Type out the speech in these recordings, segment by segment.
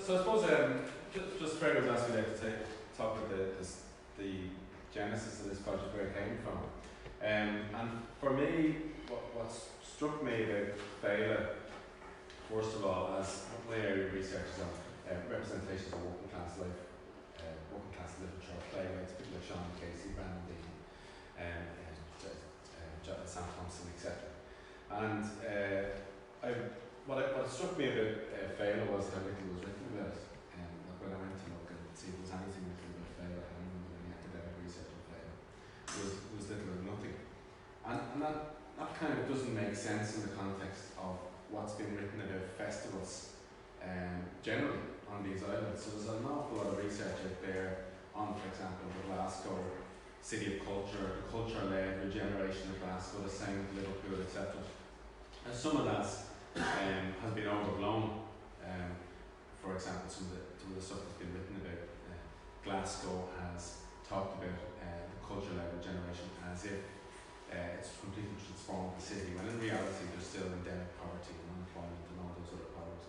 so I suppose just Fred was asking me there to talk about the genesis of this project, where it came from. And for me, what struck me about Fela, first of all, as my area of research is on representations of working class life, working class literature, playwrights, people like Sean Casey, Brandon Dean, Sam Thompson, etc. And what struck me about Fela was how little was written about it. When I went to look and see if there was anything written about Fela, I didn't do any academic research on Fela. Was little or nothing. And that kind of doesn't make sense in the context of what's been written about festivals generally on these islands. So there's an awful lot of research out there on, for example, the Glasgow City of Culture, the culture-led regeneration of Glasgow, the same with Liverpool, etc. And some of that has been overblown. For example, some of the stuff that's been written about Glasgow has talked about the culture-led regeneration as if it's completely transformed the city, when in reality there's still endemic poverty and unemployment and all those other problems.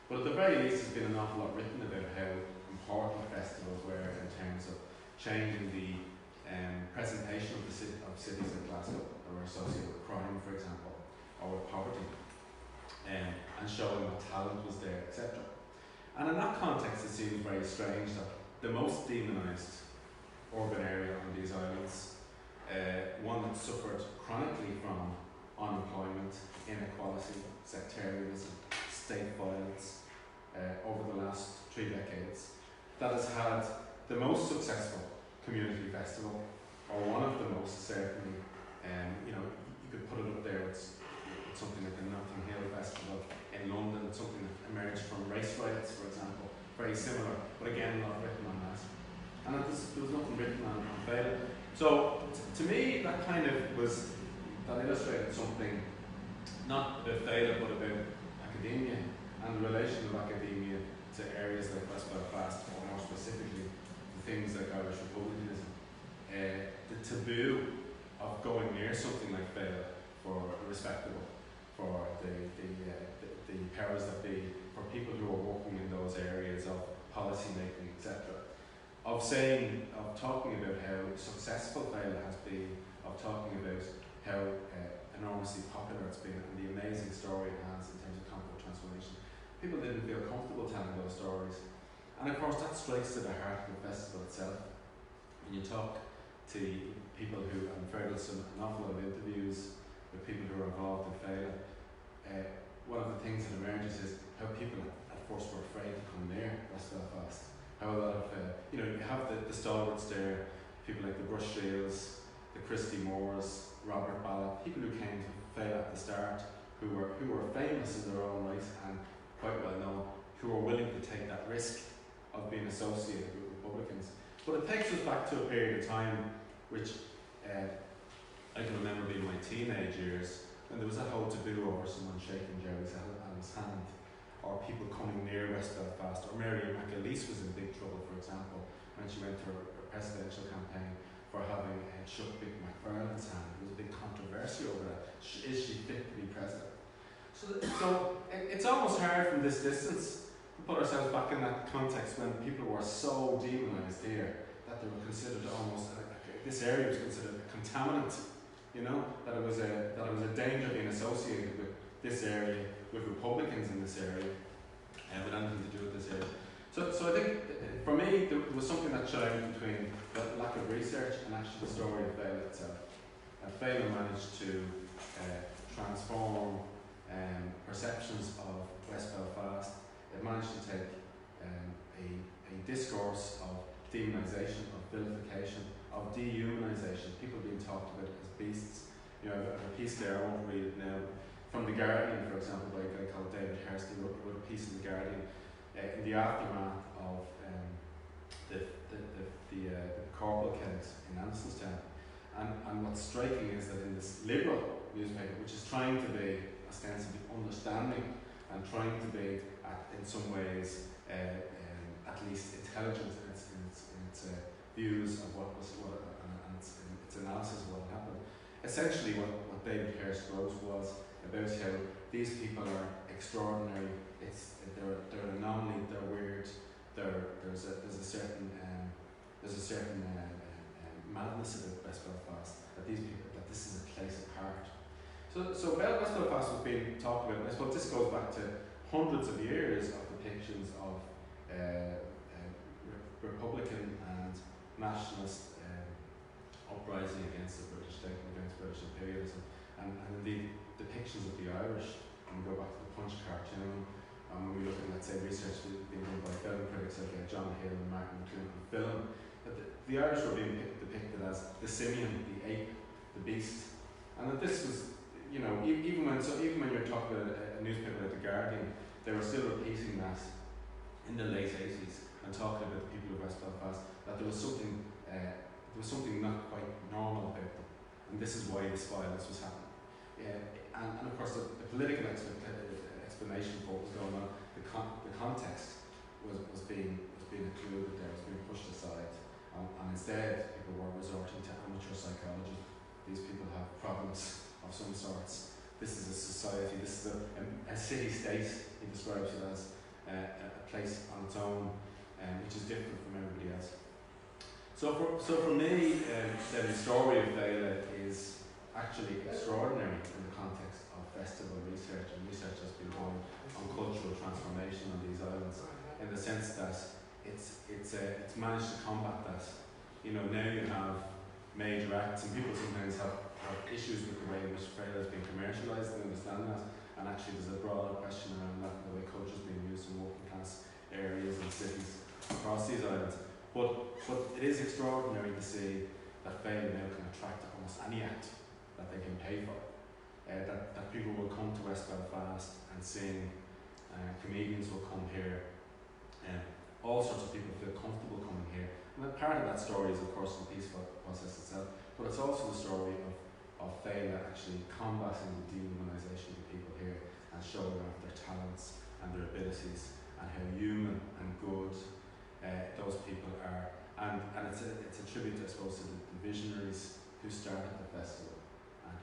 But at the very least, there's been an awful lot written about how important festivals were in terms of changing the presentation of cities like Glasgow that were associated with crime, for example, or with poverty, and showing what talent was there, etc. And in that context, it seems very strange that the most demonised urban area on these islands, one that suffered chronically from unemployment, inequality, sectarianism, state violence over the last 3 decades, that has had the most successful community festival, or one of the most, certainly. You could put it up there with something like the Notting Hill Festival in London, something that emerged from race riots, for example, very similar, but again, not written on that. And there was nothing written on Fela. So, to me, that kind of that illustrated something, not about Fela, but about academia, and the relation of academia to areas like West Belfast, or more specifically, to things like Irish republicanism. The taboo of going near something like Fela for respectable, for the powers that be, for people who are working in those areas of policy making, etc. Of talking about how successful Fela has been, of talking about how enormously popular it's been, and the amazing story it has in terms of conflict transformation. People didn't feel comfortable telling those stories. And of course, that strikes to the heart of the festival itself. When you talk to people who, and Fred does an awful lot of interviews with people who are involved in Fela, one of the things that emerges is how people at first were afraid to come near West Belfast. How a lot of, you have the stalwarts there, people like the Brush Shields, the Christy Moores, Robert Ballard, people who came to Fela at the start, who were famous in their own right and quite well known, who were willing to take that risk of being associated with Republicans. But it takes us back to a period of time which I can remember being my teenage years, when there was that whole taboo over someone shaking Jerry Allen's hand, or people coming near West Belfast, or Mary McAleese was in big trouble, for example, when she went to her presidential campaign for having shook Big McFarlane's hand. There was a big controversy over that. Is she fit to be president? So it's almost hard from this distance to put ourselves back in that context when people were so demonised here that they were considered almost, this area was considered a contaminant, that it was a danger being associated with this area, with Republicans in this area, with anything to do with this area. So I think, for me, there was something that shined between the lack of research and actually the story of Fela itself. And Fela managed to transform perceptions of West Belfast. It managed to take a discourse of demonisation, of vilification, of dehumanisation, people being talked about as beasts. I have a piece there, I won't read it now, from The Guardian, for example, by a guy called David Hurst. He wrote a piece in The Guardian in the aftermath of the Corporal killings in Andersonstown. And what's striking is that in this liberal newspaper, which is trying to be ostensibly understanding and trying to be, in some ways, at least intelligent in its views of what and its analysis of what happened. Essentially, what David Hurst wrote was about how these people are extraordinary. They're an anomaly. They're weird. certain madness about West Belfast, that these people, that this is a place apart. So West Belfast was being talked about, and I suppose this goes back to hundreds of years of depictions of Republican and nationalist uprising against the British state, against British imperialism, and indeed depictions of the Irish. And we go back to the Punch cartoon, and when we look at, let's say, research being done by film critics like John Hill and Martin McLuhan film, that the Irish were being depicted as the simian, the ape, the beast, and that this was, you know, even when you're talking about a newspaper like The Guardian, they were still repeating that in the late 80s and talking about the people of West Belfast, that there was something not quite normal about them, and this is why this violence was happening. And of course the political explanation for what was going on, the context was being included there, was being pushed aside, and instead people were resorting to amateur psychology. These people have problems of some sorts. This is a society, this is a city-state, he describes it as a place on its own, which is different from everybody else. So for me, the story of Fela is actually extraordinary in the context of festival research, and research has been done on cultural transformation on these islands, in the sense that it's managed to combat that. You know, now you have major acts, and people sometimes have issues with the way in which Fela has been commercialised, and understand that, and actually there's a broader question around that, the way culture is being used in working class areas and cities across these islands. But it is extraordinary to see that Fela now can attract almost any act that they can pay for. That people will come to West Belfast and sing, comedians will come here, all sorts of people feel comfortable coming here. And part of that story is of course the peaceful process itself, but it's also the story of Fela actually combating the dehumanisation of the people here and showing off their talents and their abilities and how human and good those people are. And it's a tribute, I suppose, to the visionaries who started the festival and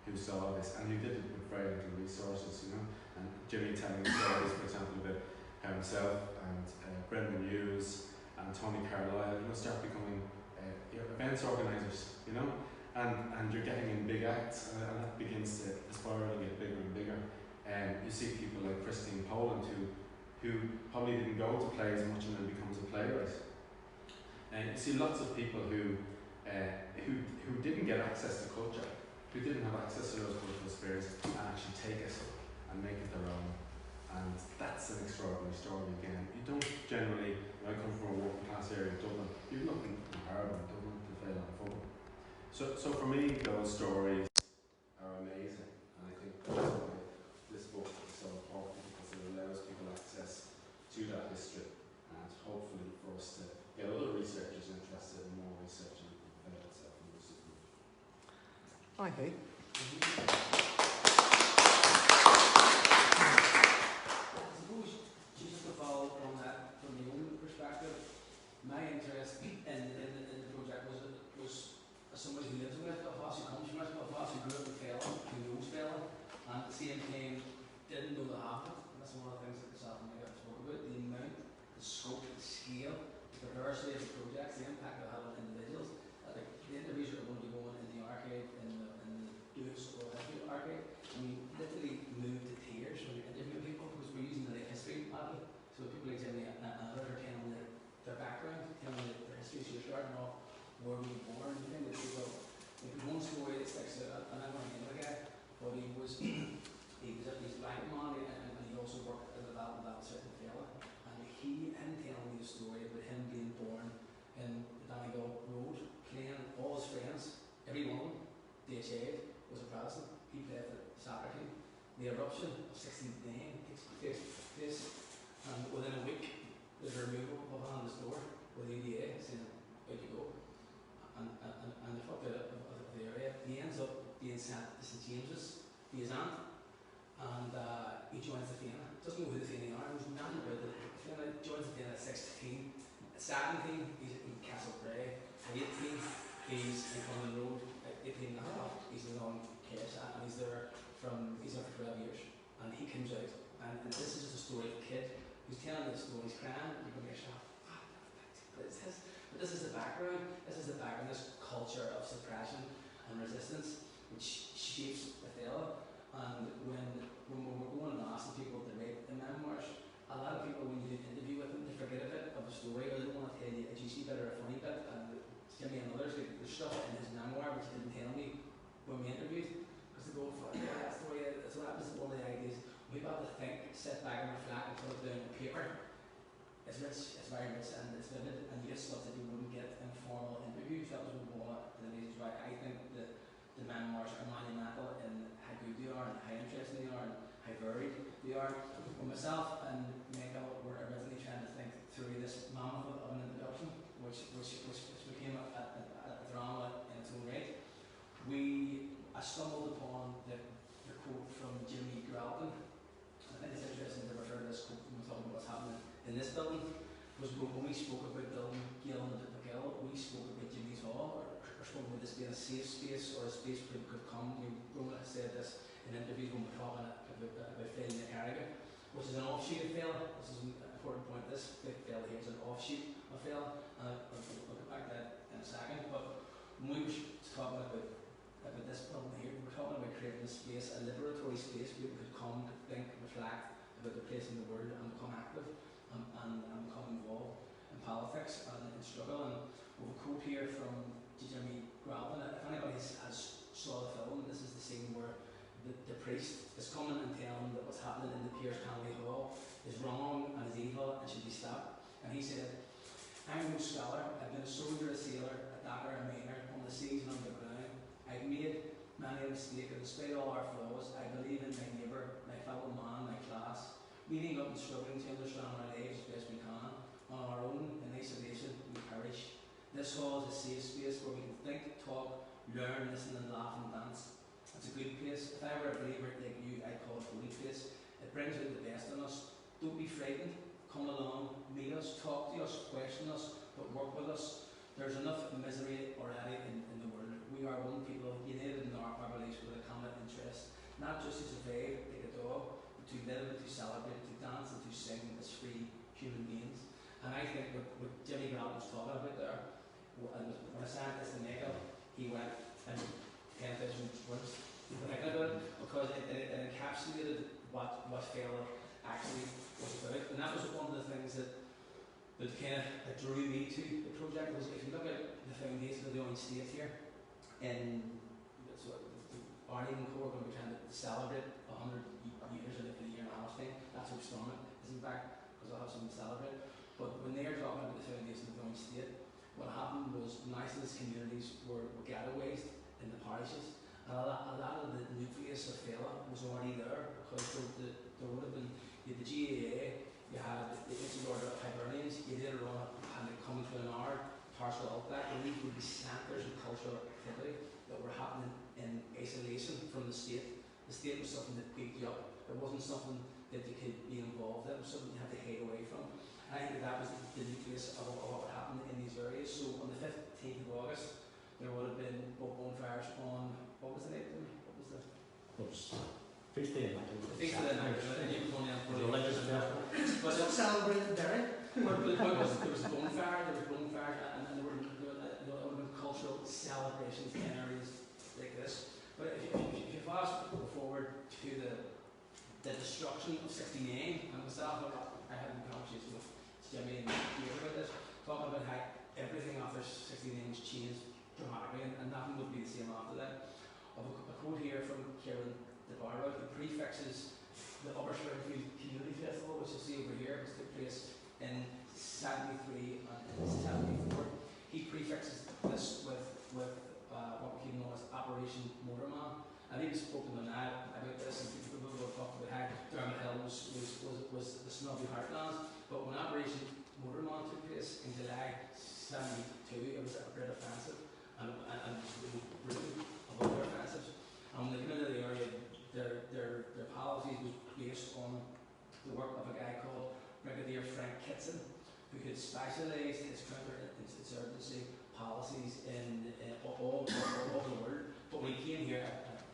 who saw this and who did it with very little resources, you know. And Jimmy telling the stories, for example, about how himself and Brendan Hughes and Tony Carlisle, you know, start becoming events organisers, you know, and you're getting in big acts, and that begins to spiral and get bigger and bigger. You see people like Christine Poland who probably didn't go to play as much and then becomes a playwright. And you see lots of people who didn't get access to culture, who didn't have access to those cultural spheres, and actually take it and make it their own. And that's an extraordinary story again. You don't generally, I come from a working class area of Dublin, you've nothing comparable in Dublin to Fela and Fulham. So for me, those stories are amazing, and I think that's why this book is so important, because it allows people access to that history, and hopefully for us to get other researchers interested in more research in Fela itself and the system. Hi, Pete. My interest in the project was as somebody who lives in West Belfast, who comes from West Belfast, who grew up in Fela, who knows Fela, and at the same time didn't know the half of it. And that's one of the things that the South America spoke about, the amount, the scope, the scale, the diversity of the projects, the impact it had on individuals. Like the interviews that are going to be going in the archive, in the Dukes Oral History archive, and we literally moved to tears when we interviewed people, because we're using the history model. So people like Jimmy and others are telling their background, telling their history. So you're starting off where we were born. You think that people, like there's one story that sticks out, and I'm going to name the guy, but he was he's a black man, and he also worked as a development officer in Fela. And him telling me the story about him being born in the Donegal Road, playing all his friends, every one of them, DHA, was a Protestant. He played for the soccer team. The eruption of 69 takes place, and within a week, there's a removal of a hand store with the UDA saying, out you go. And the fuck out of the area. He ends up being sent to St James's, to his aunt, and he joins the Fianna. Doesn't know who the Fianna are, knows nothing about it. The Fianna joins the Fianna at 16. At 17, he's in Castlebrae. At 18, he's in London Road. At 18 and a half, he's in on Cash, and he's there for 12 years. And he comes out, and this is just a story of a kid who's telling the story, he's crying, you're going to yourself, what is this? But this is the background, this culture of suppression and resistance which shapes the fella. And when we're going and asking people to write the memoirs, a lot of people, when you do an interview with them, they forget a bit of a story, or they don't want to tell you a juicy bit or a funny bit. And Jimmy and others, there's stuff in his memoir which he didn't tell me when we interviewed, because they go, fuck yeah, that story. So that was one of the ideas. We've got to think, sit back and reflect and put it down on paper. It's rich, it's very rich, and it's vivid, and you get stuff that you wouldn't get in formal interviews. That was one of the reasons why I think that the memoirs are monumental in how good they are, and how interesting they are, and how varied they are. Well, myself and Michael were originally trying to think through this mammoth of an introduction, which became a drama in its own right. I stumbled upon the quote from Jimmy Gralton. I think it's interesting to refer to this quote when we're talking about what's happening in this building. Was when we spoke about building Gill and McGill, we spoke about Jimmy's Hall, or spoke about this being a safe space, or a space where people could come. Rona said this in interviews when we're talking about Failing the Carrigan, which is an offshoot of Fail. This is an important point. This big Fail here is an offshoot of Fail, and I'll get back to that in a second. But when we were talking about this building here, we were talking about creating a space, a liberatory space where people could come, think, reflect about their place in the world, and become active, and become involved in politics and in struggle. And we have a quote here from Jimmy Gralton. If anybody has saw the film, this is the scene where the priest is coming and telling that what's happening in the Pierce Connolly Hall is wrong and is evil and should be stopped. And he said, "I'm no scholar. I've been a soldier, a sailor, a docker, a miner, on the seas and on the ground. I've made many a mistake, and despite all our flaws, I believe in my neighbour, my fellow man, my class, meeting up and struggling to understand our lives as best we can. On our own, in isolation, we perish. This hall is a safe space where we can think, talk, learn, listen and laugh and dance. It's a good place. If I were a believer like you, I'd call it a holy place. It brings out the best in us. Don't be frightened. Come along, meet us, talk to us, question us, but work with us. There's enough misery already in the world. We are one people, united in our beliefs with a common interest, not just to survive like a dog, but to live and to celebrate, to dance and to sing as free human beings." And I think what Jimmy Grant was talking about there, and when I sent this to Michael, he went and 10,000 words thinking about it, because it encapsulated what Fail actually was about. And that was one of the things that kind of drew me to the project. Was if you look at the foundation of the Orange State here, and so Arnie and Co are going to be trying to celebrate 100 years in a year and a half thing. That's what's done it, isn't back, because I'll have something to celebrate. But when they are talking about the foundation of the Orange State, what happened was nationalist communities were ghettoised in the parishes. And a lot of the nucleus of Fail was already there, because there would have been the GAA, you had the Ancient Order of Hibernians, you later on had it coming to an hour, partial outback, and these would be centres of cultural activity that were happening in isolation from the state. The state was something that picked you up. It wasn't something that you could be involved in, it was something you had to hide away from. And I think that was the nucleus of what happened in these areas. So on the 15th of August, there would have been bonfires on, what was the name? What was the? It was Feast Day of The Feast of the Night, and you were going down for the religious festival. But Still celebrating Derry. there was a bonfire, and there would have been cultural celebrations in areas like this. But if you fast forward to the destruction of 69, and myself, I had a conversation with Jimmy and Dave about this, talking about how everything after 69 has changed dramatically, and nothing would be the same after that. I have a quote here from Kieran DeBarra, who prefixes the Upper Springfield Community Festival, which you see over here, which took place in 73 and in 74. He prefixes this with what became known as Operation Motorman. And he was spoken to now about this, and people will talk about how Dermot Hill was the snobby heartlands. But when Operation Motorman took place in July 72, it was a great offensive, and it was brutal of other offensives. And when they came into the area, their policies was based on the work of a guy called Brigadier Frank Kitson, who had specialised his counterinsurgency policies in all over the world. But when he came here,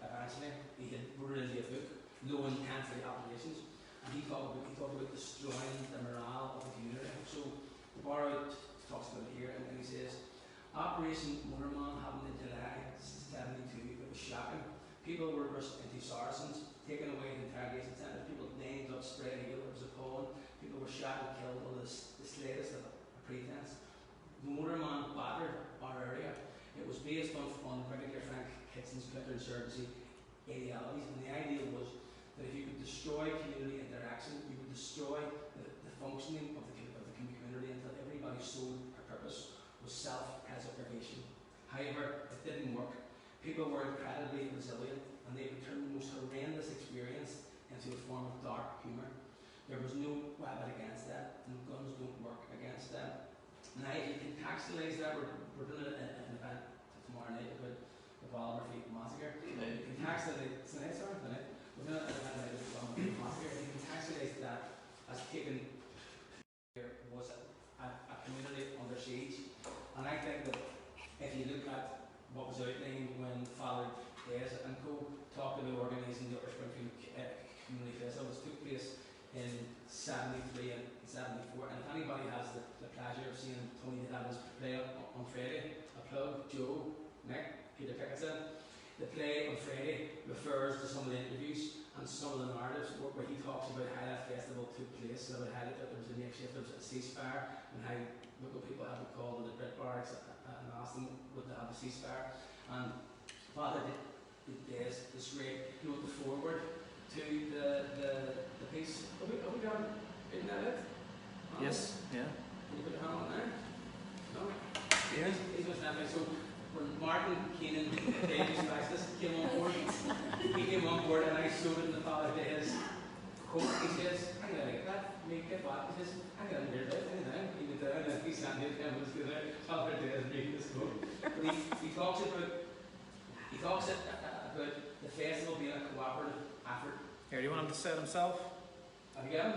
eventually, he had wrote into a book, Low Intensity Operations, and he talked about destroying the morale of the community. So, to borrow talks about it here, and he says, Operation Motorman happened in July 72. It was shocking. People were rushed into Saracens, taken away to interrogation centres. People named up spread eagle. It was appalling. People were shot and killed on the slightest of a pretense. The Motorman battered our area. It was based on Brigadier Frank Kitchen's counterinsurgency ideologies, and the idea was that if you could destroy community interaction, you would destroy the functioning of the community until everybody's sole purpose was self-preservation. However, it didn't work. People were incredibly resilient, and they turned the most horrendous experience into a form of dark humour. There was no weapon against that, and guns don't work against that. Now, if you contextualise that, we're doing an event tomorrow night about the Ballymurphy massacre. You contextualise tonight, sorry, tonight. We're doing an event about the Ballymurphy massacre. If you contextualise that as taken was a community under siege, and I think that if you look at what was outlined when Father Des and co talked about organising the Upper Springfield Community Festival, which took place in 73 and 74. And if anybody has the pleasure of seeing Tony Adams play on Friday, a plug, Joe, Nick, Peter Pickettson, the play on Friday refers to some of the interviews and some of the narratives where he talks about how that festival took place, and about how that there was a makeshift, there was a ceasefire, and how local people had been called to the Brit barracks and asked them would they have a ceasefire. And Father Des described, he wrote the foreword to the piece. Are we done reading that out? Yes, yeah. Can you put your hand on there? No? Yeah. He's with that. So when Martin Keenan, David Spices, came on board, he came on board and I showed him the Father Des quote. He says, I'm going to like that. Make it back. He says, I'm going to hear that. He went down and he sat there and was going to Father Des reading this quote. But he talks about the festival being a cooperative effort. Here, do you want him to say it himself? Have you got him?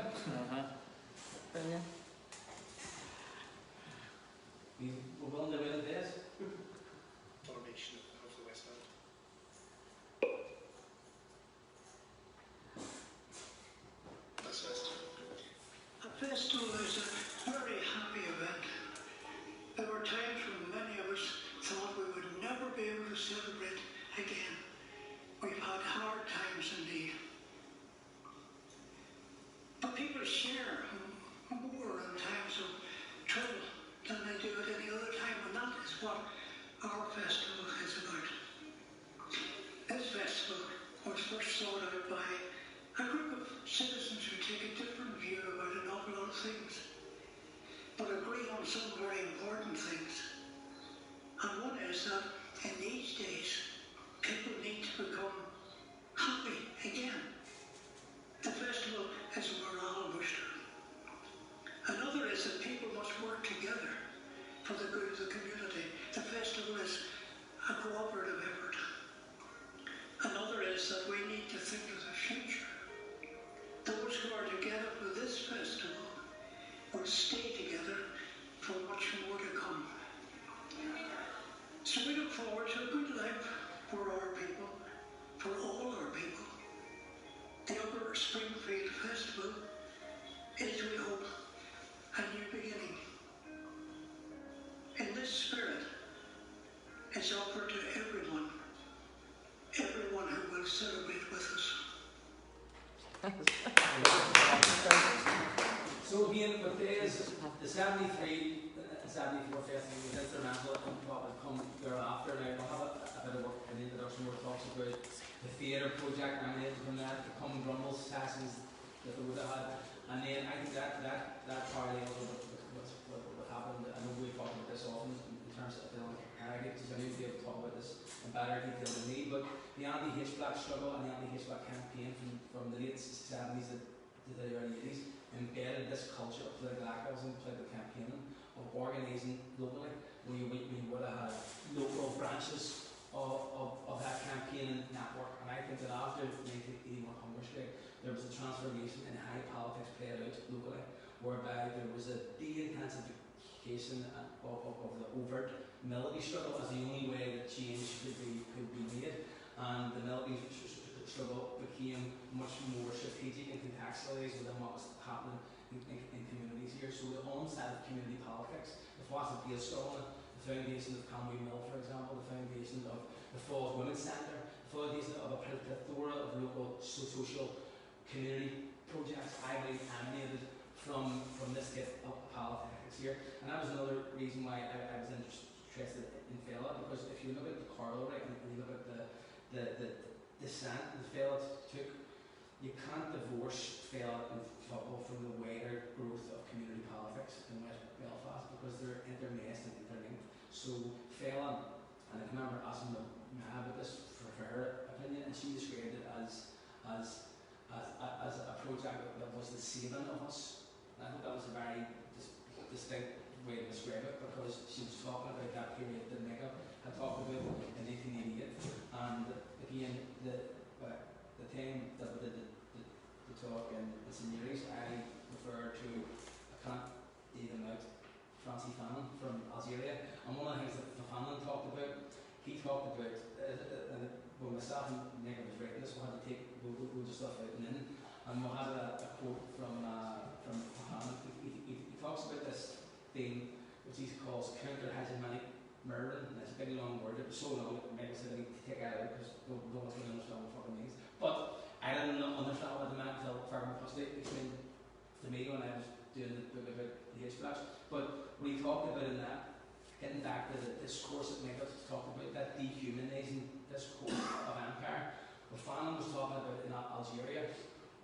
Brilliant. We're willing to win this. Formation of the West End. That's festival. A festival is a very happy event. There were times when many of us thought we would never be able to celebrate again. We've had hard times indeed. But people share more in times of trouble than they do at any other time, and that is what our festival is about. This festival was first thought out by a group of citizens who take a different view about an awful lot of things, but agree on some very important things. And one is that in these days, people need to become happy again. The festival is a morale booster. Another is that people must work together for the good of the community. The festival is a cooperative effort. Another is that we need to think of the future. Those who are together for this festival will stay together for much more to come. So we look forward to a good life for our people, for all our people. The Upper Springfield Festival is, we hope, a new beginning. In this spirit, it's offered to everyone who will celebrate with us. So again, but there's the 73 and 74 festival was instrumental in what would come thereafter. Now we'll have a bit of work in the introduction where it talks about the theatre project emanating from that, the Come Grumble sessions that they would have had, and then I think that parallels with what happened. I know we've talked about this often in terms of arrogance. I need to be able to talk about this in better detail than me, but the anti-Hitchback struggle and the anti-Hitchback campaign from the late 70s to the early 80s embedded this culture of political activism, political campaigning, of organising locally. We would have had local branches of that campaigning network, and I think that after the 1981 hunger strike, there was a transformation in how politics played out locally, whereby there was a de-intensification of the overt melody struggle as the only way that change could be made, and the melody struggle became much more strategic and contextualised within what was happening in communities here. So the onset of community politics, the Foster Base Scotland, the foundation of Conway Mill, for example, the foundation of the Falls Women's Centre, the foundation of a plethora of local social community projects, I believe, emanated from this type of politics here. And that was another reason why I was interested in Fela, because if you look at the corollary and you look at the descent that Fela took, you can't divorce Fela and football from the wider growth of community politics in West Belfast, because they're intermixed and interlinked. So Fela, and I can remember asking Ma about this for her opinion, and she described it as a project that was the saving of us. And I think that was a very distinct way to describe it, because she was talking about that period that Mega had talked about in 1888, and again, the time that we did the talk in St Mary's, I referred to, I can't leave them out, Francis Fanon from Algeria, and one of the things that Fanon talked about, he talked about, when myself and Mega was writing this, we had to take loads of stuff out and in, and we had a quote from Fanon. He talks about this thing which he calls counter-hegemonic mirroring, and it's a big long word. It was so long that Mega said I need to take it out because no one's going to understand what fucking means. But I didn't understand what it meant until Farmer Pusley explained to me when I was doing the book about the H-blocks. But what he talked about in that, getting back to the discourse that Mega talked about, that dehumanising discourse of empire, what Fanon was talking about in Algeria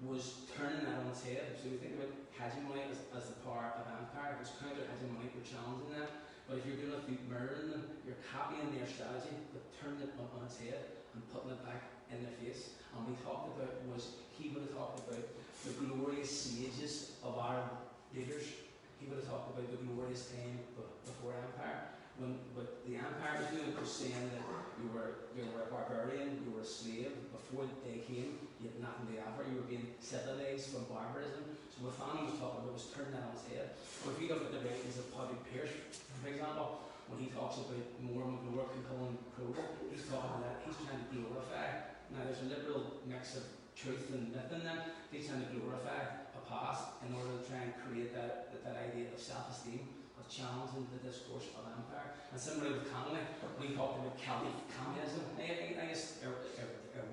was turning that on its head. So we think about hegemony as the power of empire. If it's counter-hegemonic, you're challenging that. But if you're doing it through mirroring them, you're copying their strategy, but turning it on its head and putting it back in their face. And what he talked about was, he would have talked about the glorious sages of our leaders. He would have talked about the glorious time before empire. What the empire was doing was saying that you were a barbarian, you were a slave. Before they came, you had nothing to offer. You were being civilized from barbarism. So what Fanon was talking about was turning that on its head. But if you look at the writings of Padraig Pearse, for example, when he talks about more McGlure compelling prose, he's talking about that, he's trying to glorify. Now there's a liberal mix of truth and myth in that. He's trying to glorify a past in order to try and create that idea of self-esteem, of challenging the discourse of empire. And similarly with Connolly, we talked about communism. I guess it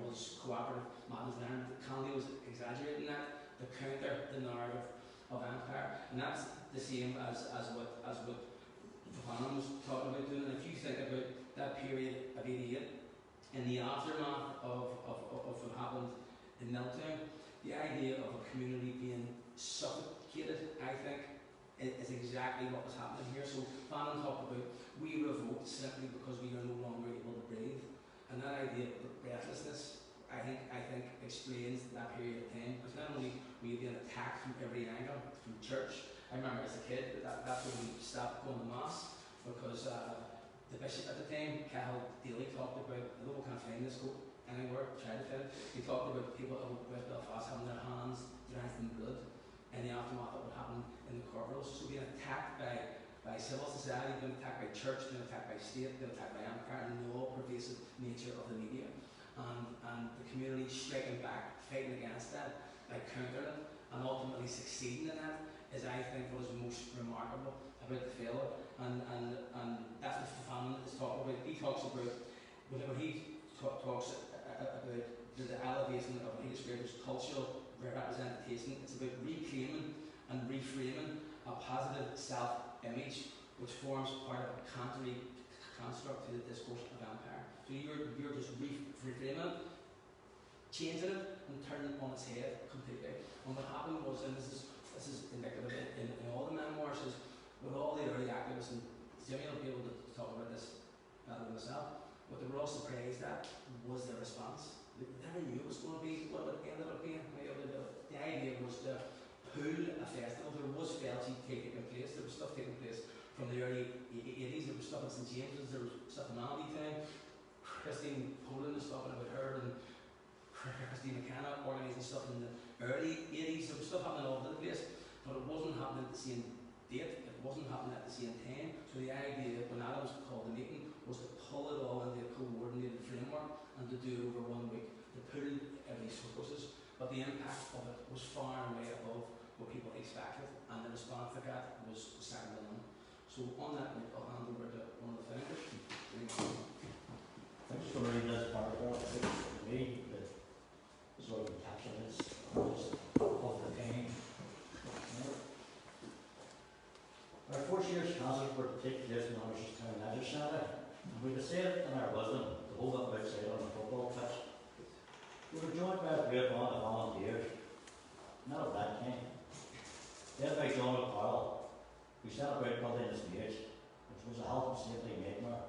was cooperative madness there, but Connolly was exaggerating that to counter the narrative of empire. And that's the same as what Fanon was talking about doing. And if you think about that period of 88, in the aftermath of what happened in Milltown, the idea of a community being suffocated, I think, is exactly what was happening here. So Fanon talked about, we revolt simply because we are no longer able to breathe. And that idea of breathlessness, I think explains that period of time. Because not only were you being attacked from every angle, from church. I remember as a kid, that's when we stopped going to mass, because the bishop at the time, Cahill Daly, talked about, although we can't find this quote anywhere, tried to find it, he talked about people of West Belfast having their hands drenched in blood in the aftermath of what happened in the corporals. So being attacked by civil society, being attacked by church, being attacked by state, being attacked by empire, and the all-pervasive nature of the media. And the community striking back, fighting against that, by countering it, and ultimately succeeding in that, is I think what is most remarkable about the fellow. And that's what Fanon is talking about. He talks about, when he talks about the elevation of what he describes as cultural representation, it's about reclaiming and reframing a positive self-image which forms part of a construct to the discourse of empire. So you're just reframing it, changing it, and turning it on its head completely. And what happened was, and this is indicative in all the memoirs, is with all the early activists, and Jimmy will be able to talk about this better than myself, what they were all surprised at was the response. They never knew it was going to be what it ended up being. The idea was to pool a festival. There was festival taking place, there was stuff taking place from the early 80s, there was stuff in St James's, there was stuff in Albion. Christine Poland is talking about her, and Christine McKenna organising stuff in the early 80s. There was stuff happening all over the place, but it wasn't happening at the same date, it wasn't happening at the same time. So the idea, when Adams called the meeting, was to pull it all into a coordinated framework and to do it over 1 week, to pull every resources. But the impact of it was far and away above what people expected, and the response to that was second to none. So on that note, I'll hand over to one of the founders. I'm just going to read this paragraph. It's for me that sort of encapsulates just of the pain. Our 4 years concerts were to take place in Amersham Town Leisure Centre, and we decided in our wisdom to hold up outside on the football pitch. We were joined by a great band of volunteers, not of that kind. Led by John O'Carroll, who set about building the stage, which was a health and safety nightmare.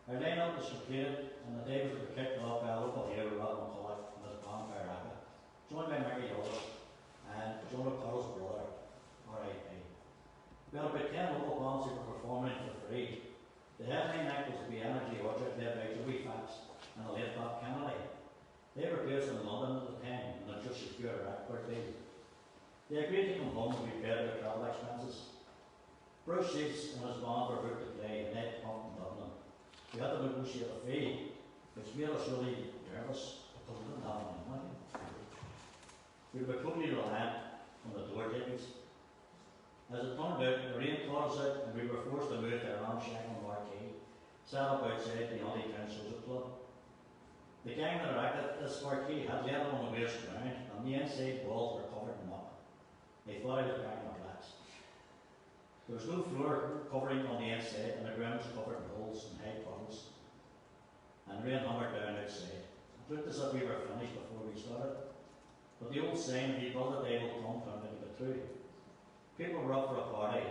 Our line-up was completed, and the day was kicked off by a local hero, Rob McCulloch, and his band Baraka, joined by Mary Dulles and John O'Carroll's brother, R.I.P. We had about 10 local bands who were performing for free. The headline act was to be Energy Orchard, led by Joey Fax and the late Bob Kennedy. They were based in London at the time and had just secured a record deal. They agreed to come home and be paid their travel expenses. Bruce Sheets and his band were booked to play in Night Pump in Dublin. We had to negotiate a fee, which made us really nervous because we didn't have any money. We were totally reliant on the door tickets. As it turned out, the rain caught us out and we were forced to move to a ramshackle marquee, set up outside the Anti-Town Social Club. The gang that erected this marquee had leather on the waste ground, and the inside walls were covered in muck. They thought I was cracking my blacks. There was no floor covering on the inside, and the ground was covered in holes and high puddles. And rain hammered down outside. It looked as if we were finished before we started. But the old saying, if you build it, they will come, turned out to be true. People were up for a party,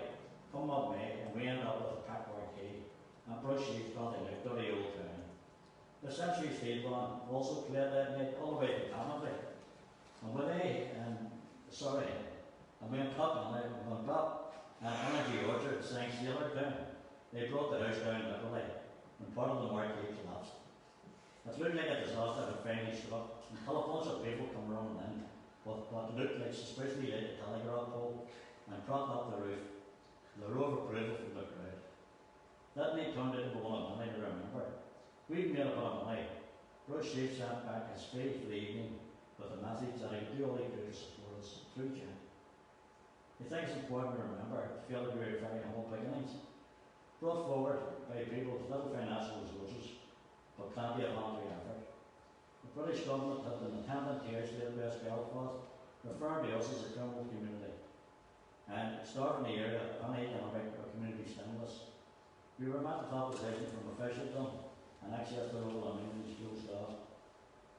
come what may, and we ended up with a packed marquee, and Bruce Sheets belting out dirty old town. The Century Steel Band also played that night all the way to Coventry. And when they, went up, and Energy Orchard sang Sailor Town, they brought the house down literally, and part of the marquee collapsed. It looked like a disaster had finally struck, until a bunch of people come running in with what looked like suspiciously lit telegraph pole and propped up the roof, the row of approval from the crowd. That night turned into one of many to remember. We'd made a bit of money. Bruce Sheets sat back as free for the evening with the message that he would do all he could to support us through June. He thinks it's important to remember to feel that we were very humble beginnings, brought forward by people with little financial resources, but plenty of voluntary effort. The British government had been attendant tears to West Belfast, referring to us as a criminal community, and starting the area of uneconomic or community stimulus. We were met with opposition from officialdom and access to local amenities closed off.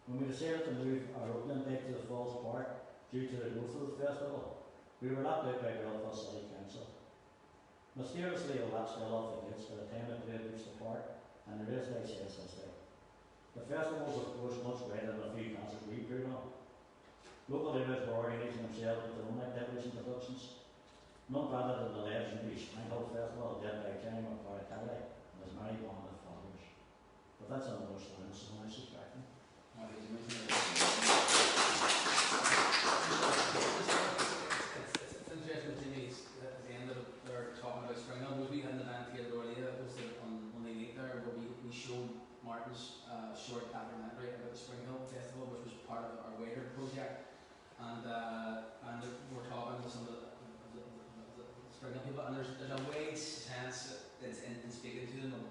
When we decided to move our opening date to the Falls Park due to the growth of the festival, we were locked out by Belfast City Council. Mysteriously, a latch fell off the gates by the time it did reach the park, and the rest I say since then. The festival was, of course, much greater than a few concerts we put on. Local areas were organising themselves with their own activities and productions. None better than the legendary Springhill Festival, led by Kenny McCarthy and his merry band of followers. But that's another story, so I suspect. It's interesting to me at the end of it, they're talking about Springhill. We had an event here earlier, it was on Monday night there, where we showed Martin's short documentary about the Springhill Festival, which was part of our Waiter project. And we're talking to some of the Springhill people, and there's a wide sense that's in speaking to them of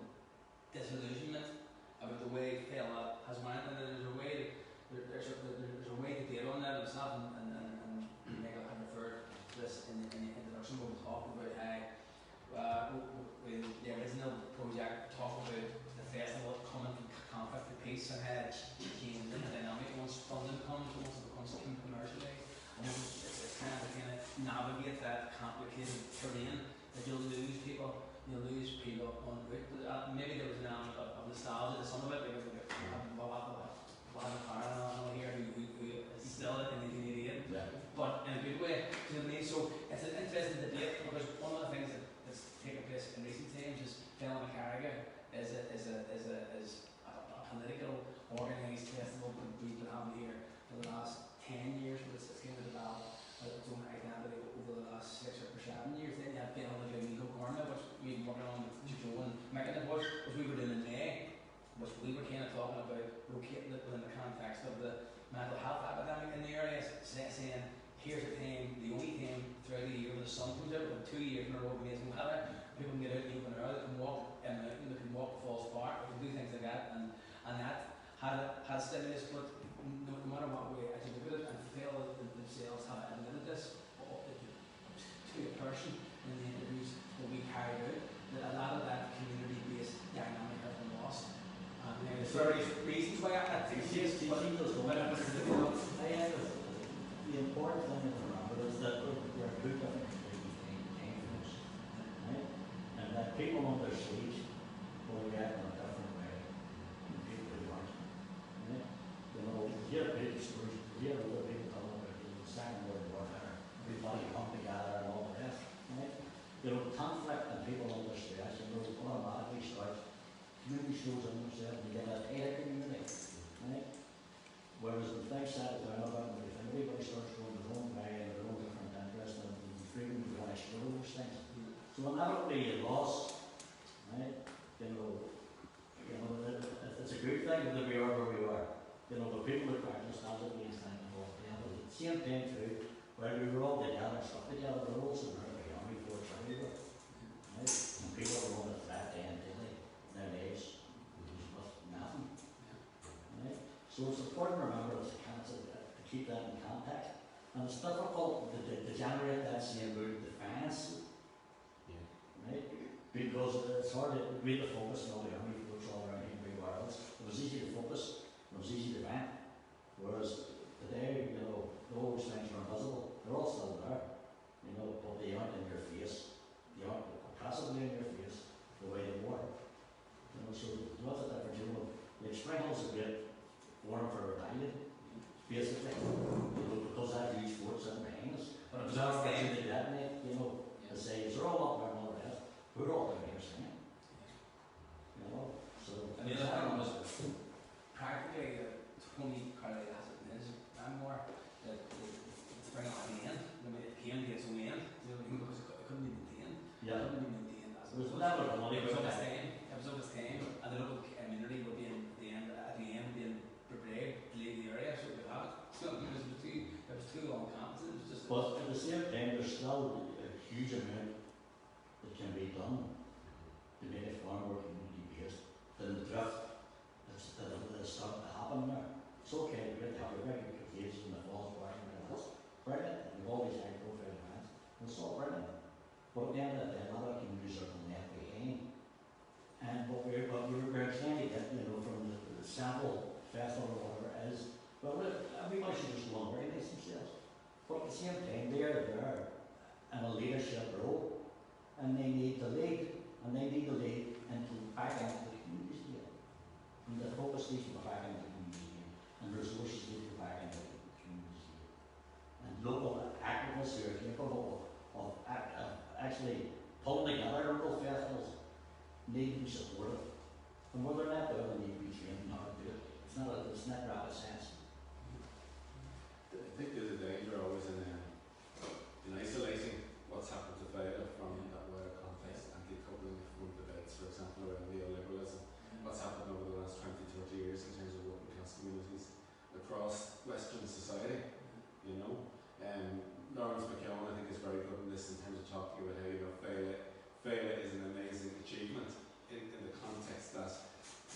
disillusionment about the way Fela has went, and there's a way to debate on that. It's not, and Michael had referred to this in the introduction, when we talked about how the original project talked about the festival coming from conflict to peace, and how it changed the dynamic once funding comes, once it becomes commercialised. And it's kind of navigate that complicated terrain that you'll lose people on route. Maybe there was an element of nostalgia to some of it, because we have Barnum here who is still in 1988, but in a good way. You know what I mean? So it's an interesting debate, because one of the things that's taken place in recent times is Fela McCarrigan is a political organised festival that we've been having here for the last 10 years, but it's kind of developed its own identity over the last 6 or 7 years. Then you have Fela McCarrigan Corner, which we've been working on with Joe and Mick, and which we were doing in May, which we were kind of talking about locating it within the context of the mental health epidemic in the area. crossing project with 2 years in a row of amazing weather. People can get out in the open air, they can walk in the mountain, they can walk Falls Park, they can do things like that, and that had stimulus, but no matter what way I look at it, and Phil themselves have admitted this to a person in the interviews that we carried out, that a lot of that community-based dynamic has been lost. And there's various reasons why I think it is, but the important thing to remember is that there are two different time frames, right? And that people on their stage will react in a different way than people who aren't. Right? You know, you hear people stories, you hear other people talking about the Second World War, everybody come together and all the rest. Right? You know, conflict and people on their stage, you know, automatically starts. Community shows in themselves and you get a tighter community. Right? Whereas when things settle down about it, everybody starts going their own way and their own different interests and freedom to explore those things. So inevitably you lost, right? You know, it's a good thing that we are where we are. You know, the people that practice has it against them involved. You know, at the same time too, while we were all together and stuck together, we were also learning the army force everywhere. Right? And people were on the flat end daily, their lives, with nothing. Right? So it's important to remember as a council to keep that in context. And it's difficult to generate that same mood of defiance. Yeah. Right? Because it's hard to read the focus on all the army folks all around everywhere else. It was easy to focus, it was easy to vent. Whereas today, you know, all those things are invisible. They're all still there. You know, but they aren't in your face. They aren't passively in your face the way they were. You know, so lots of different, you know, like Spring Hill's a great forum for rebellion, basically. You know, because that huge fort's in behind us. But it was It's not all the to detonate, you know, to say, they're all up there and all the rest. We're all in here singing. You know, so. And the other thing was practically Tony Carly has it in his memoir that it's bringing it to the end. I mean, it came to its own end, you know, because it couldn't be maintained. Yeah. It couldn't be maintained as It was never the money It was of back its then. time. It was of its time, and the local community would be at the end being prepared to leave the area, so we could have it. So it was too long campus. It was just. But at the same time, there's still a huge amount that can be done to make it far more community based than the drift that's starting to happen there. It's okay to get the very good kids in the Falls Park and everything else. Brilliant. We've all these high profile events. It's all brilliant. But at the end of the day, a lot of communities are going left behind. And what we're trying to get, you know, from the sample festival or whatever is, well, everybody should just go and organise themselves. But at the same time, they're there in a leadership role, and they need to lead, into back into the communities again. And the focus needs to go back into the communities again, and resources need to go back into the communities again. And local activists who are capable of actually pulling together local festivals need to be supported. And whether or not they need to be trained in how to do it, it's not rocket science. I think there's a danger always in isolating what's happened to Fada from that wider context and decoupling it from debates, for example, around neoliberalism. What's happened over the last 20, 30 years in terms of working class communities across Western society, you know. Lawrence McKeown, I think, is very good in this in terms of talking about how, you know, Fada is an amazing achievement in the context that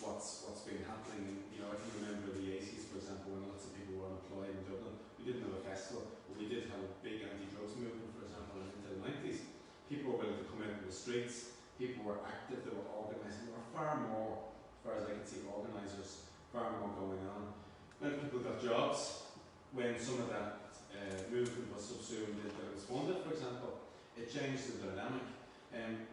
what's been happening. And, you know, I can remember the 80s, for example, when lots of people were unemployed in Dublin. We didn't have a festival, but we did have a big anti-drugs movement, for example, into the 90s. People were willing to come out in the streets, people were active, they were organising. There were far more, as far as I can see, organisers, far more going on. When people got jobs, when some of that movement was subsumed into it was funded, for example, it changed the dynamic.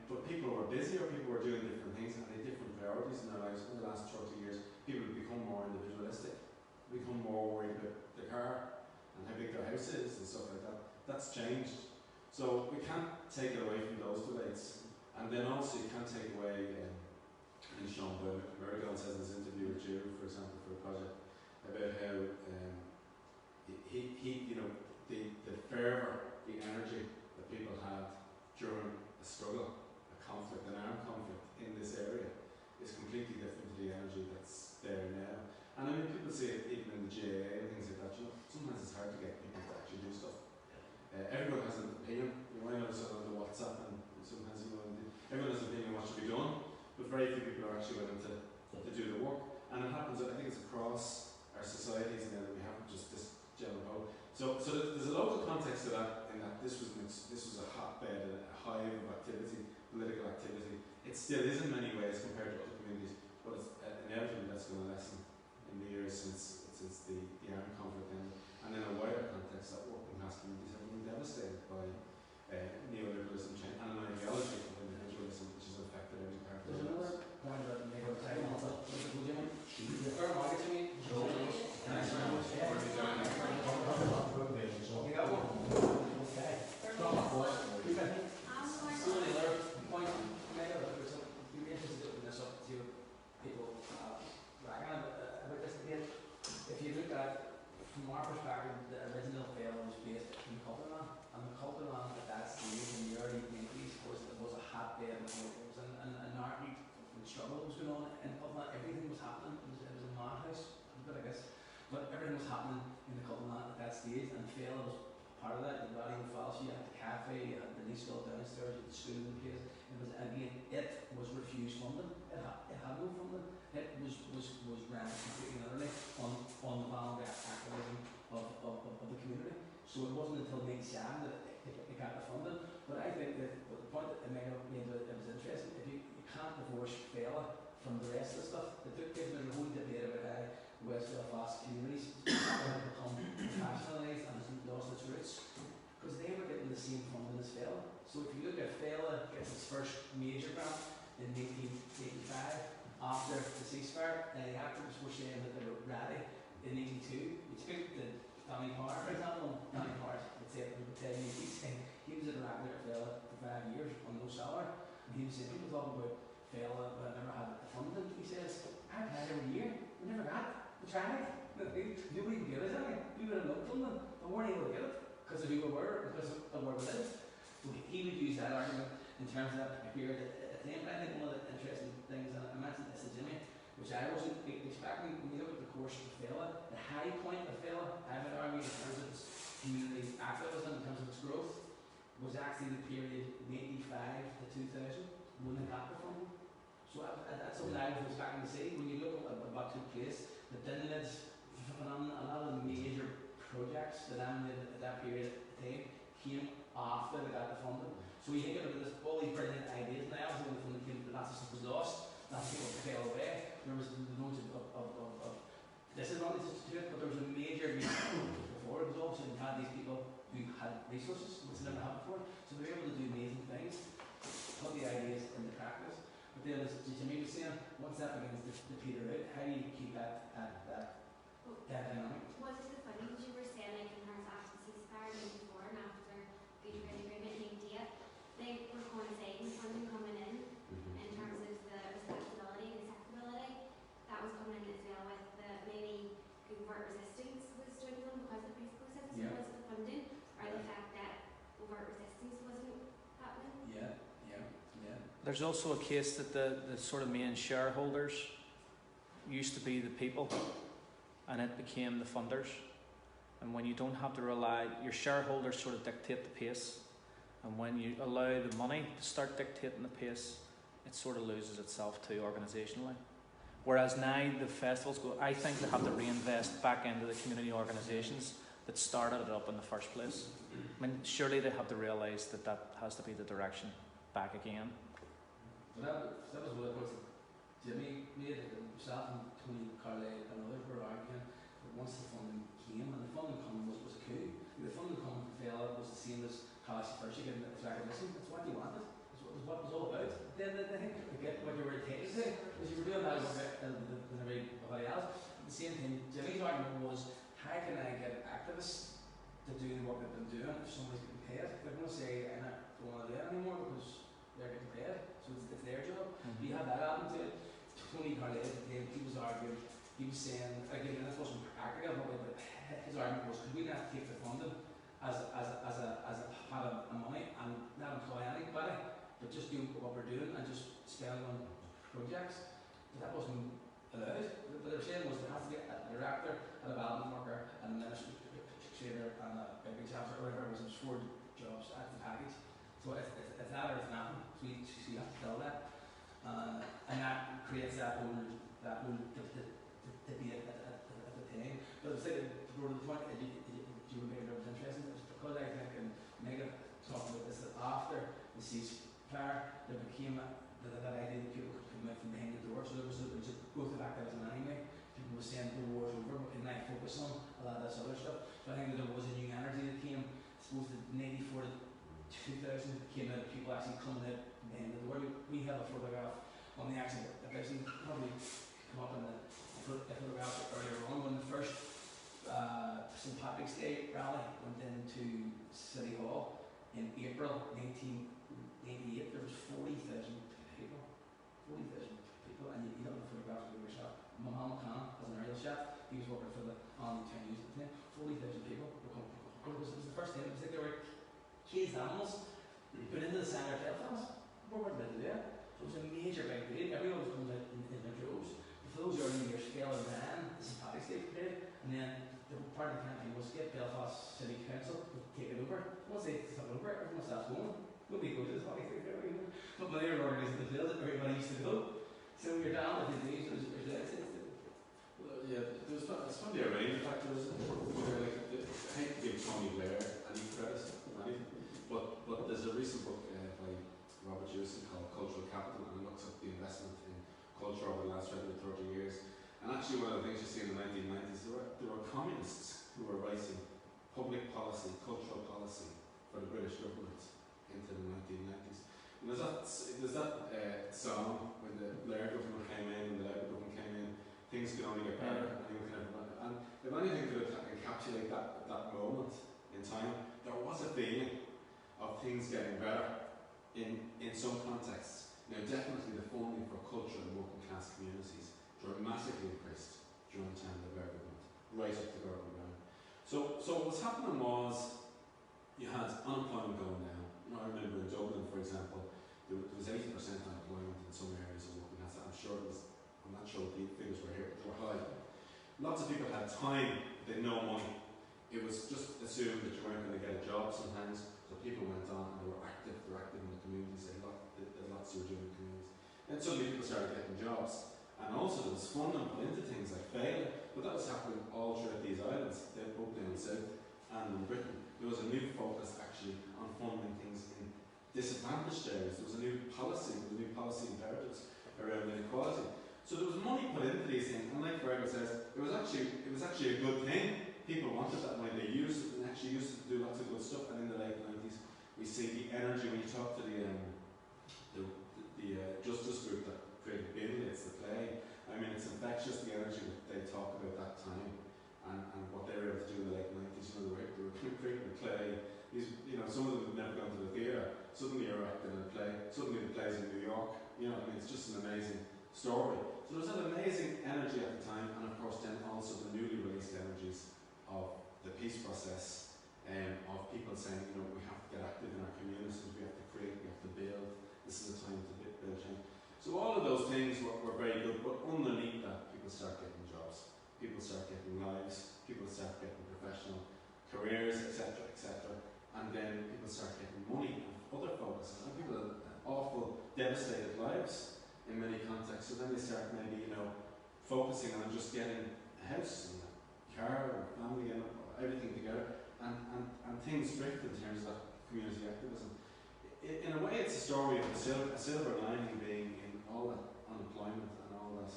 But people were busier, people were doing different things, and they had different priorities in their lives. In the last 30 years, people have become more individualistic, become more worried about their car and how big their house is and stuff like that. That's changed. So we can't take it away from those debates. And then also you can't take away, and Sean Murrigan says in his interview with you, for example, for a project, about how he you know, the fervour, the energy that people had during a struggle, a conflict, an armed conflict in this area is completely different to the energy that's there now. And I mean, people see it even in the GAA and things like that. You know, sometimes it's hard to get people to actually do stuff. Everyone has an opinion. You know, I know there's a this was a hotbed, a hive of activity, political activity. It still is in many ways compared to other communities, but it's inevitably that's going to lessen in the years since the armed conflict ended. And in a wider context, that working class communities have been devastated by neoliberalism and an ideology of individualism which has affected every part of There's their another lives. point about neighbourhood time also. The fair market to me. Thanks very much. What are you doing next? You got one? Okay. Stop, boys. You got it? So the other point, Megan, you'd be interested in this up to people bragging about this again. If you look at, from our perspective, the original fail was based in Cullinan, and the Cullinan at that stage in the early 90s was a hotbed, it was an army struggle that was going on in Cullinan. Everything was happening. It was a madhouse, but I guess. But everything was happening in the Cullinan at that stage, and fail was part of that. The Rally Fallacy, you had the cafe, you had the Nice School downstairs, you had the school in place. It was, again, it was refused funding. It had no funding. It was ran completely and utterly on the voluntary activism of the community. So it wasn't until '97 that it got the funding. But I think that the point that Megan made, it was interesting. If you can't divorce failure from the rest of the stuff, it took place in the whole debate about how West Belfast communities have become professionalised and has lost its roots, because they were getting the same funding as Fela. So if you look at Fela gets its first major grant in 1985 after the ceasefire, and the activists were saying that they were ready in 82. You speak to Danny Power, for example, Danny Power would say he was a director at Fela for 5 years on no salary, and he was saying people talking about Fela but never had the funding. He says, I applied every year, we never got it. We tried. Nobody could give us anything. We would have looked from them, but weren't able to get it because of who we were, because of where we lived. So he would use that argument in terms of that period at the time. But I think one of the interesting things, and I mentioned this to Jimmy, which I wasn't expecting, when you look at the course of Fela, the high point of Fela, I would argue, in terms of its community activism, in terms of its growth, was actually the period 85 to 2000 when they got the funding. So that's something I was expecting to see. When you look at what took place, the Dinlids phenomenon, a lot of the major projects that emanated at that period of time came after they got the funding. So you think about this, all these brilliant ideas, and I also when the funding came, lots of stuff was lost, lots of people fell away. There was loads of disadvantages to it, but there was a major before. It was also you had these people who had resources, which never happened before. So they were able to do amazing things, put the ideas into practice. But then, as Jimmy was saying, once that begins to peter out, how do you keep that dynamic? Was it the funding you were saying, like in terms of after the ceasefire and before and after the Ukraine agreement in 88, they were coinciding funding coming in terms of the respectability and acceptability that was coming in as well with the maybe overt resistance was doing them because of the peace process, because of the funding, or the fact that overt resistance wasn't happening. Yeah. There's also a case that the sort of main shareholders used to be the people, and it became the funders. And when you don't have to rely, your shareholders sort of dictate the pace, and when you allow the money to start dictating the pace, it sort of loses itself too organisationally. Whereas now the festivals go, I think they have to reinvest back into the community organisations that started it up in the first place. I mean, surely they have to realise that that has to be the direction back again. So that was one of the points that Jimmy made, himself and Tony Carlyle and others were arguing that once the funding came, and the funding coming was a coup. The funding coming from Fela was the same as Kalashi First, you get recognition, that's what you wanted, that's what it was all about. Then I think to get what you were intended to do, because you were doing that with everybody else. At the same time, Jimmy's argument was, how can I get activists to do the work they've been doing if somebody's getting paid? They're going to say, I don't want to do it anymore because they're getting paid, so it's their job. You have that happened to it. Tony Carlyle, he was arguing, he was saying, again, and this wasn't practical, but his argument was, could we not take the funding as a pot of money and not employ anybody, but just do what we're doing and just spend it on projects? But that wasn't allowed. What they were saying was there has to be a director, a development worker, an administrator, and a big chapter, or whatever it was, 4 jobs at the package. So it's that or it's nothing. So you have to tell that. And that creates that whole debate at the time. But I was thinking, to go to the point, you were making it was interesting, it's because I think in negative talking about is that after the ceasefire, there became that idea that people could come out from behind the door. So there was a growth of activism anyway. People were saying the war's over, but we can now focus on a lot of this other stuff. So I think that there was a new energy that came. I suppose the 94 to 2000 came out of people actually coming out behind the door. We have a photograph on the actual actually probably come up in the photograph earlier on when the first St. Patrick's Day rally went into City Hall in April 1998. There was 40,000 people. 40,000 people, and you have a photograph of yourself. Mohammed Khan was an aerial chef. He was working for the Army Chinese at the time. 40,000 people. It was the first time. It was like they were caged animals put into the centre of Belfast. We weren't meant to do it. So it was a major big parade. Everyone was coming out in their droves. For those early years, Scale ran the St. Patrick's Day parade, and then the part of the campaign was get Belfast City Council to take it over. Once they took it over, everyone stopped going. Nobody goes to the Patrick's Day parade. But when they were organising the field, everybody used to go. So you're down with the days. Well, yeah, there's probably a range of factors. Like, I hate to give Tony Blair any credit or anything, but there's a recent book by Robert Jewison called Cultural Capital, and it looks at the investment in culture over the last 20 to 30 years. And actually, one of the things you see in the 1990s, there were communists who were writing public policy, cultural policy for the British government into the 1990s. And there's that song when the Blair government came in and the Labour government came in, things could only get better. And if anything could encapsulate that moment in time, there was a feeling of things getting better in some contexts. Now, definitely the funding for culture in working class communities dramatically increased during the time of the Blair government, right up to Gordon Brown. So what's happening was you had unemployment going down. You know, I remember in Dublin, for example, there was 80% unemployment in some areas of working class. I'm not sure what the figures were here, but they were high. Lots of people had time, they had no money. It was just assumed that you weren't going to get a job sometimes, so people went on and they were active in the communities, they had lots to do in the communities. Then suddenly people started getting jobs. And also there was funding put into things like failing, but that was happening all throughout these islands, both down south and in Britain. There was a new focus actually on funding things in disadvantaged areas. There was a new policy imperatives around inequality. So there was money put into these things, and like Fergal says, it was actually a good thing. People wanted that money, they used it and actually used it to do lots of good stuff. And in the late 90s, we see the energy when you talk to the Justice Group that created Bill, it's the play. I mean, it's infectious, the energy that they talk about that time and what they were able to do in the late 90s. You know, they were creating the play. Some of them had never gone to the theatre. Suddenly you're acting in a play. Suddenly the play's in New York. You know, I mean, it's just an amazing story. So there was that amazing energy at the time, and of course then also the newly released energies of the peace process, of people saying, we have to get active in our communities, we have to create, we have to build. This is a time to build change. So all of those things were very good, but underneath that, people start getting jobs, people start getting lives, people start getting professional careers, etc., etc. And then people start getting money and other focuses. And people have awful, devastated lives in many contexts. So then they start maybe, focusing on just getting a house and a car and family and everything together. And things drift in terms of that community activism. In a way, it's a story of a silver lining being in all that unemployment and all that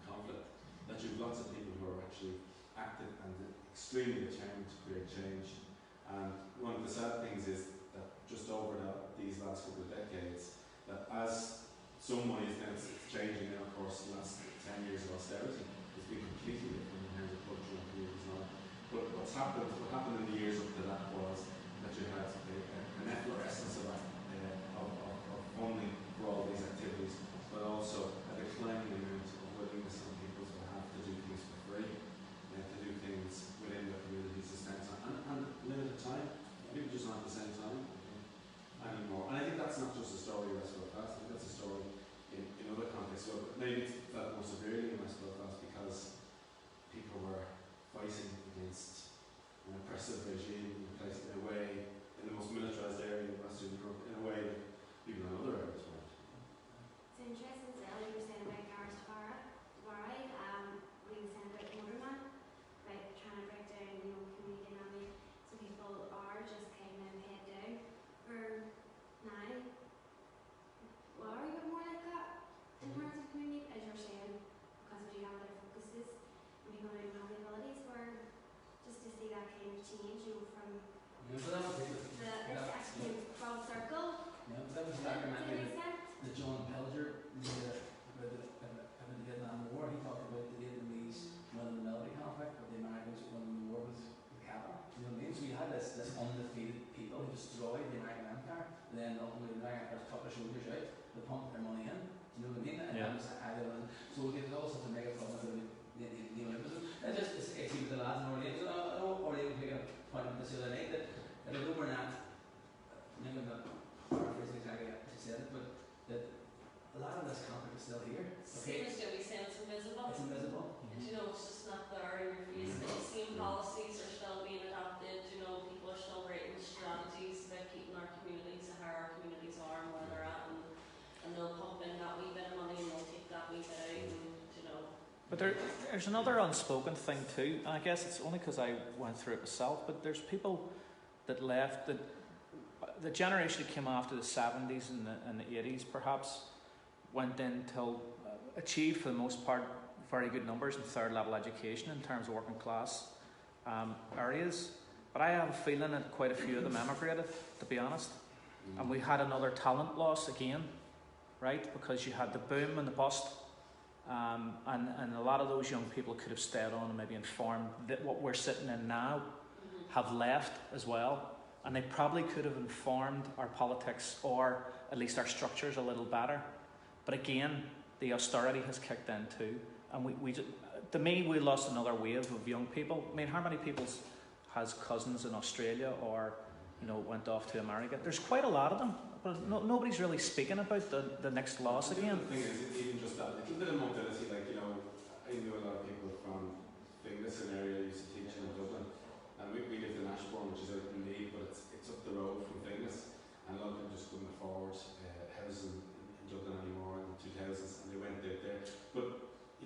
conflict, that you've lots of people who are actually active and extremely determined to create change. And one of the sad things is that just over these last couple of decades, that as some money is now changing now, of course, the last 10 years of austerity has been completely different in terms of culture and communities and all that. But what happened in the years up to that was that you had an efflorescence of funding for all these activities, but also a declining amount of willingness on people's behalf to do things for free, to do things within their communities to spend time, and limited time. People just not at the same time anymore. And I think that's not just a story of West Belfast, I think that's a story in other contexts. Well, maybe it's felt more severely in West Belfast because people were fighting against But there's another unspoken thing too, and I guess it's only because I went through it myself, but there's people that left, that the generation that came after the 70s and the 80s perhaps, went in till achieved for the most part very good numbers in third level education in terms of working class areas. But I have a feeling that quite a few of them emigrated, to be honest. And we had another talent loss again, right? Because you had the boom and the bust. And a lot of those young people could have stayed on and maybe informed that what we're sitting in now have left as well. And they probably could have informed our politics or at least our structures a little better. But again, the austerity has kicked in too. And to me, we lost another wave of young people. I mean, how many people has cousins in Australia or, went off to America? There's quite a lot of them. But nobody's really speaking about the next loss again. The thing is, even just that little bit of mobility, I knew a lot of people from Finglas, an area I used to teach in Dublin, and we lived in Ashbourne, which is out in Leigh, but it's up the road from Finglas, and a lot of them just couldn't afford houses in Dublin anymore in the 2000s, and they went out there. But,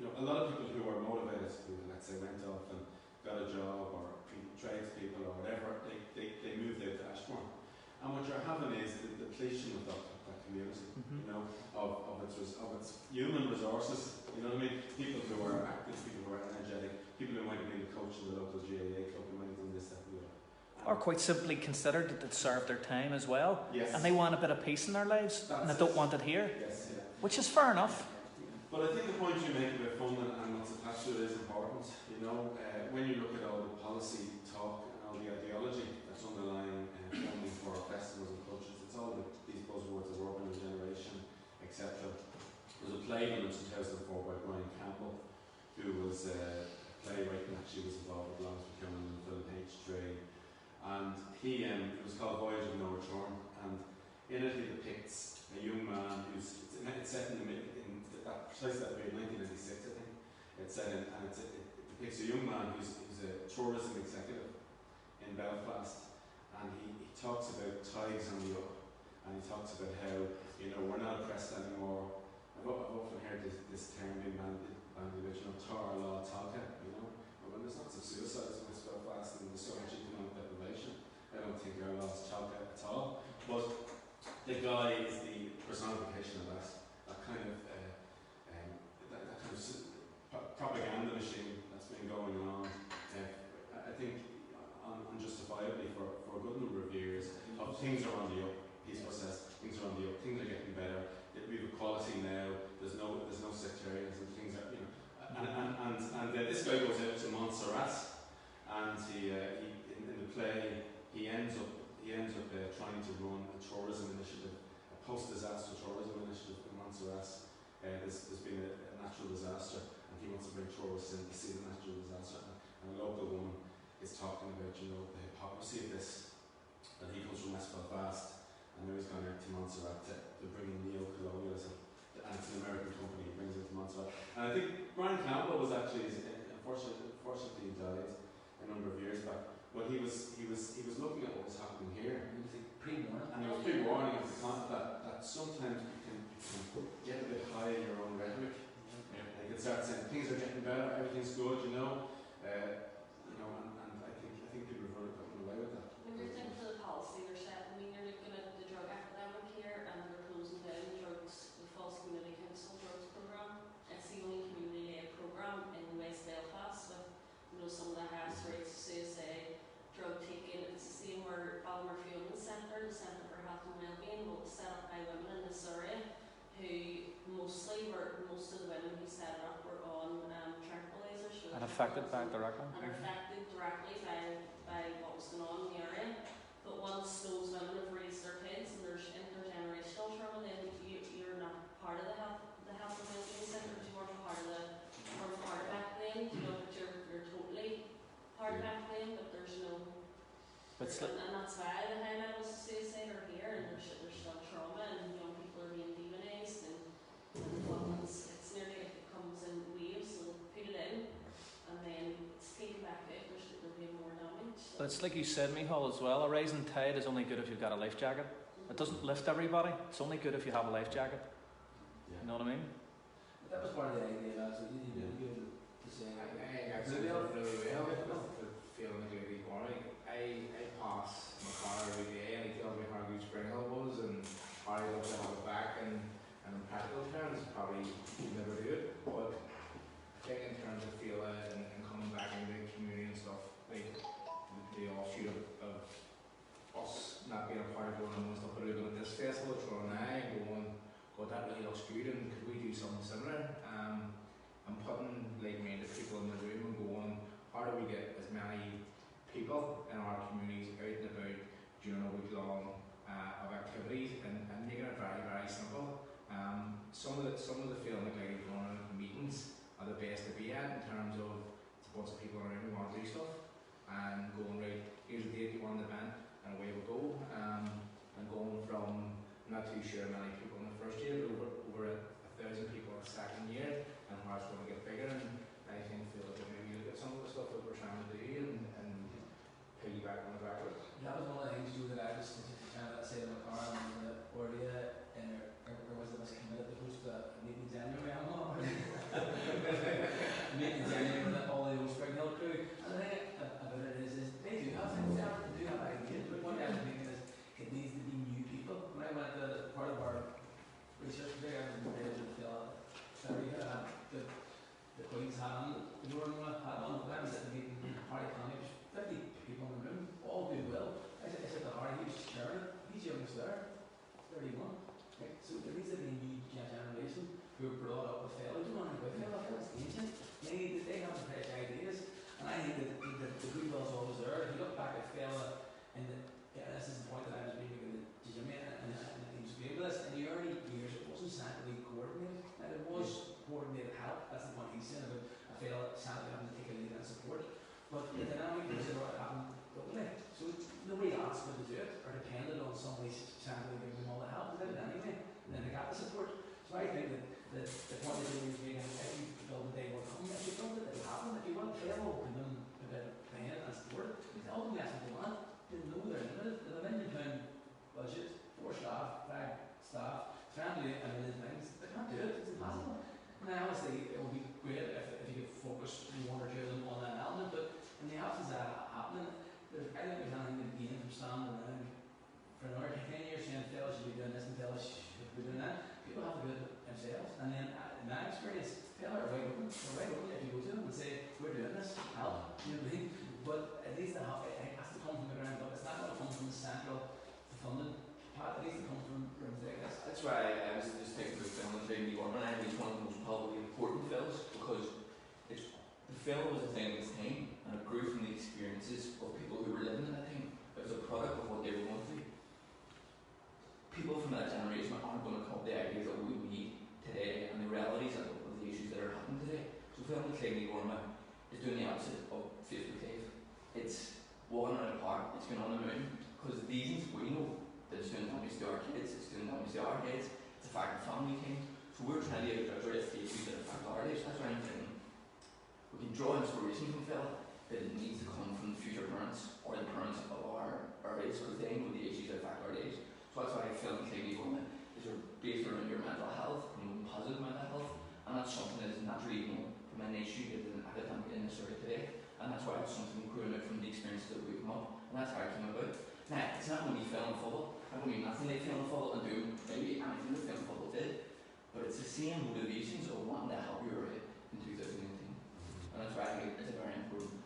a lot of people who were motivated, who, let's say, went off and got a job, or tradespeople or whatever, they moved out to Ashbourne. And what you're having is the depletion of that community, of its human resources. You know what I mean? People who are active, people who are energetic, people who might have been a coach in the local GAA club, who might have done this, that, and the other. Or quite simply considered that they'd served their time as well. Yes. And they want a bit of peace in their lives, and they don't want it here. Yes, yeah. Which is fair enough. But I think the point you make about funding and what's attached to it is important. When you look at all the policy talk and all the ideology that's underlying funding for our festivals and cultures, it's all these buzzwords of urban regeneration, etc. There was a play done in 2004 by Brian Campbell, who was a playwright and actually was involved with Lawrence McKinnon and Philip H. Trey. And it was called Voyage of No Return, and in it he depicts a young man it's set in precisely that period, 1996 I think. It's set in, and it depicts a young man who's a tourism executive in Belfast, and he talks about tides on the up, and he talks about how we're not oppressed anymore. I've often heard this term being bandied about, Tar Law Talca, but when there's lots of suicides in West Belfast and there's so much economic deprivation, I don't think our law is Talca at all. But the guy is the personification of that kind of propaganda machine that's been going on, I think unjustifiably for a good number of years. Things are on the up, peace process, things are on the up, things are getting better, we have equality now, there's no sectarianism, things are, and this guy goes out to Montserrat, and he in the play he ends up trying to run a tourism initiative, a post-disaster tourism initiative in Montserrat. There's been a natural disaster, and he wants to bring tourists in to see the natural disaster. And a local woman is talking about, the hypocrisy of this. And he comes from West Belfast, and now he's gone out to Montserrat to bring in neo-colonialism. And it's an American company he brings into Montserrat. And I think Brian Campbell was actually, unfortunately he died a number of years back. But he was looking at what was happening here. It was pre-warning. And it was pre-warning of the concept that sometimes you can get a bit high in your own rhetoric. And you can start saying things are getting better, everything's good, and I think people have really gotten away with that. When you're thinking of the policy they're setting, you're looking at the drug epidemic here, and they're closing down the Falls Community Council drugs programme. It's the only community-led programme in West Belfast with, some of the highest rates of suicide, drug taking. It's the same where Balmer Fueling Centre, the Centre for Health and Wellbeing, was set up by women in this area, who most of the women who set it up were on tranquilizers. And affected by it directly. And affected directly by what was going on in the area. But once those women have raised their kids and there's intergenerational trauma, then you're not part of the health and wellbeing centre, because you weren't part of back then, but you're totally part of back then, but there's no. And that's why the high levels of suicide are here, and there's still trauma, and young people are being demonised, and it's nearly like it comes in waves, so put it in, and then it's taken back out, there'll be more damage. So. But it's like you said, Micheál, as well, a rising tide is only good if you've got a life jacket. It doesn't lift everybody, it's only good if you have a life jacket. Yeah. You know what I mean? But that was part of the idea, lads. You to say, I actually feel really well with feeling like Lady Warwick. I pass my car every day and he tells me how good Spring Hill was and how I love to have it back, and in practical terms probably you'd never do it, but I think in terms of feeling and coming back into the community and stuff, like the offshoot of us not being a part of going and stuff, but looking at this festival at Tron and going, God, that really looks good, and could we do something similar? And putting like-minded people in the room and going, how do we get as many people in our communities out and about during a week long of activities, and making it very, very simple. Some of the feeling like meetings are the best to be at in terms of it's a bunch of people around who want to do stuff and going, right, here's a date you want an event, and away we go. And going from, I'm not too sure many people in the first year, but over 1,000 people in the second year, and how it's going to get bigger. And I think feel like maybe look at some of the stuff that we're trying to do and piggyback on the back of it. that was one of the things too that I was trying to say in my car, and Ordia and there was committed to host a meeting in January. I don't know. Meeting in January with all the old Spring Hill crew. And the thing about it is they do have things there, they do have ideas, but one thing I was thinking is it needs to be new people. When I went to part of our research today, I was invited to the Queen's hat on, the Northern hat on, I was at the meeting in Harry County, there's 50 people in the room, all do well. I said to Harry, he was chairing it, he's youngest there, 31. Right? So there needs to be a new generation who are brought up with fellows. You don't know about fellows, that's ancient. They have fresh ideas. And I think that the goodwill's always there. If you look back at fella, and this is the point that I was making to Jimmy, and he was agreeing with this, in the early years it wasn't centrally coordinated. Now it was coordinated help, that's the point he's saying about a fella centrally having to take a lead and support. But the dynamic was about happening locally. So nobody asked them to do it or depended on somebody centrally giving them all the help. They did it anyway, and then they got the support. So I think that the point that he was making, if you build a day will come, if you build it, it will happen. If you want to fail, and then a bit of plan and support, because ultimately that's what they want. They know they're limited. They have a £1 million budget, 4 staff, 5 staff, trying to do a million things. They can't do it, it's impossible. Now obviously it would be great if you could focus one or two of them on that element, but in the absence of that happening, I don't think there's anything to gain from standing around for another 10 years saying fellas should be doing this and fellas should be doing that. People have to do it themselves. And then in my experience, fellas are right open. They're right open if you go to them and say, we're doing this, help, you know what I mean? But at least it has to come from the ground up. It's not going to come from the central funding part, at least it comes from rooms like this. That's why I was just thinking about film and Jamie Gorman. I think it's one of the most probably important films because the film was a thing of its time and it grew from the experiences of people who were living in that time. It was a product of what they were going through. People from that generation aren't going to come up with the ideas that we need today and the realities of the issues that are happening today. So film like Jamie Gorman is doing the opposite of Facebook Live. It's walking around a park, it's going on the moon, because these we know that it's doing damage to our kids, it's doing damage to our heads, it's affecting family time. So we're trying to address the issues that affect our lives. That's why I'm thinking we can draw inspiration from film, but it needs to come from the future parents or the parents of our age, because they know the issues that affect our lives. So that's why I feel like Women is based around your mental health, positive mental health, and that's something that is naturally from an issue that is an academic industry today. And that's why it's something growing out from the experiences that we've come up, and that's how it came about. Now, it's not only film and football, not only nothing like film and football and doing maybe anything that film and football did, but it's the same motivations of wanting to help you right in 2019. And that's why I think it's a very important.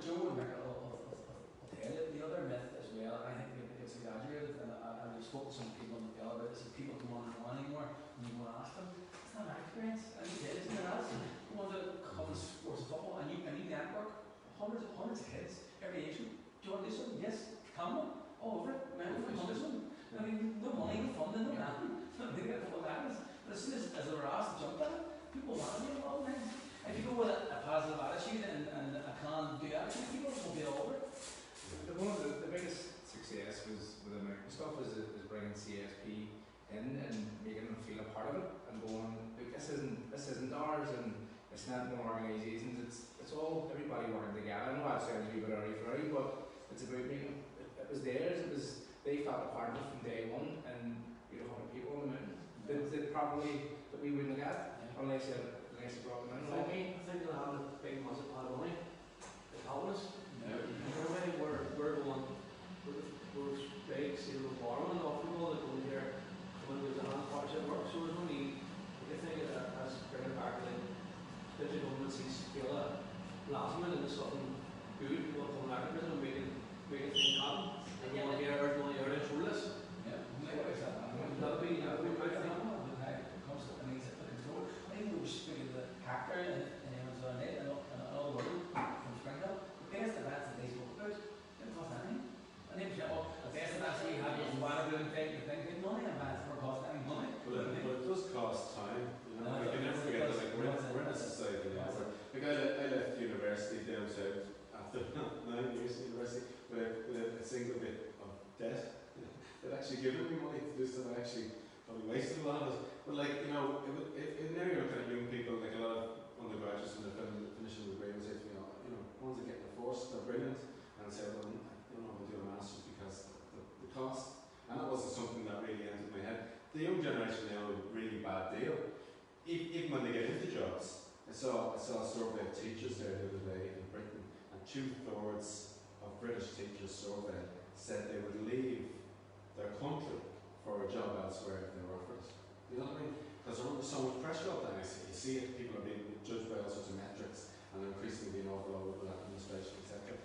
Joe would make the other myth as well, I think it's exaggerated, and I spoke to some people in the field about this, if people don't want to know anymore, and you want to ask them, it's not my experience, and you did, it's not else. You want to come to sports and football, and you network hundreds of kids every age group. Do you want to do something? Yes, come on, all over it, man, hundreds of them. I mean, no money, no funding, no nothing. They get what happens. But as soon as they were asked to jump at it, people want to be involved in it. If you go with a positive attitude and a can do attitude, people will be all over it. One of the biggest success was with American stuff is bringing CSP in and making them feel a part of it and going, look, this isn't ours and it's not more organisations, it's all everybody working together. I know that sounds a wee bit airy-fairy, but it's about making it was theirs, they felt a part of it from day one, and 100 people on the mountain that probably that we wouldn't have got unless you had against the problem I anyway. think they'll have a big massive pot of money. They're helping us. Yeah. Everybody, we're going, we're big, steel and borrowing off people that go here, come into the hand parts at work, so there's only, I think that as bringing back to the digital government sees feel that last minute is something good, people come back to it and make it thing happen. Everyone here, everyone here to control this. Yeah, likewise, That'll be, I think, I think we were speaking to the Hacker and Amazon Net and all the world from Springhill. The best events that they spoke about didn't cost anything. And they said, oh, the best events we have is water room thing, the thing, none of the events ever cost any money. But it does cost time. You know, we can never forget that like, we're in a society now where, like I left university down south after 9 years in university with a single bit of debt. They'd actually given me money to do stuff. I actually probably wasted a lot of it. But like, you know, now you're looking at young people, like a lot of undergraduates when they're finishing the degree, would say to me, you know, ones that get the force, they're brilliant, and I say, well, I don't know if I'll do a master's because the cost, and that wasn't something that really entered my head. The young generation now have a really bad deal, even when they get into jobs. I saw a survey of teachers there the other day in Britain, and 2/3 of British teachers surveyed said they would leave their country for a job elsewhere if they were offered it. You know what I mean? Because they're under so much pressure all the time. You see it, people are being judged by all sorts of metrics and they're increasingly being overloaded with administration, etc.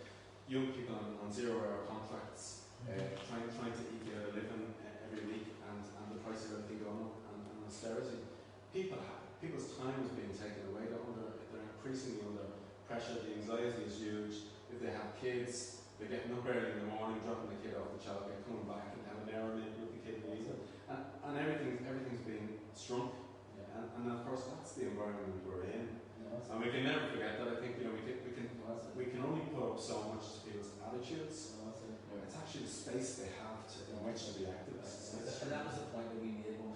Young people on 0-hour contracts, trying to eke out a living every week and the price of everything going up and austerity. People's time is being taken away. They're increasingly under pressure. The anxiety is huge. If they have kids, they're getting up early in the morning, dropping the kid off the childcare, coming back and having an hour maybe with the kid in the evening. And everything's being shrunk. Yeah. And of course that's the environment we're in. Yeah, and we can never forget that. I think, you know, we can only put up so much to people's attitudes. Yeah. It's actually the space they have in which to be activists. And that was the point that we made when we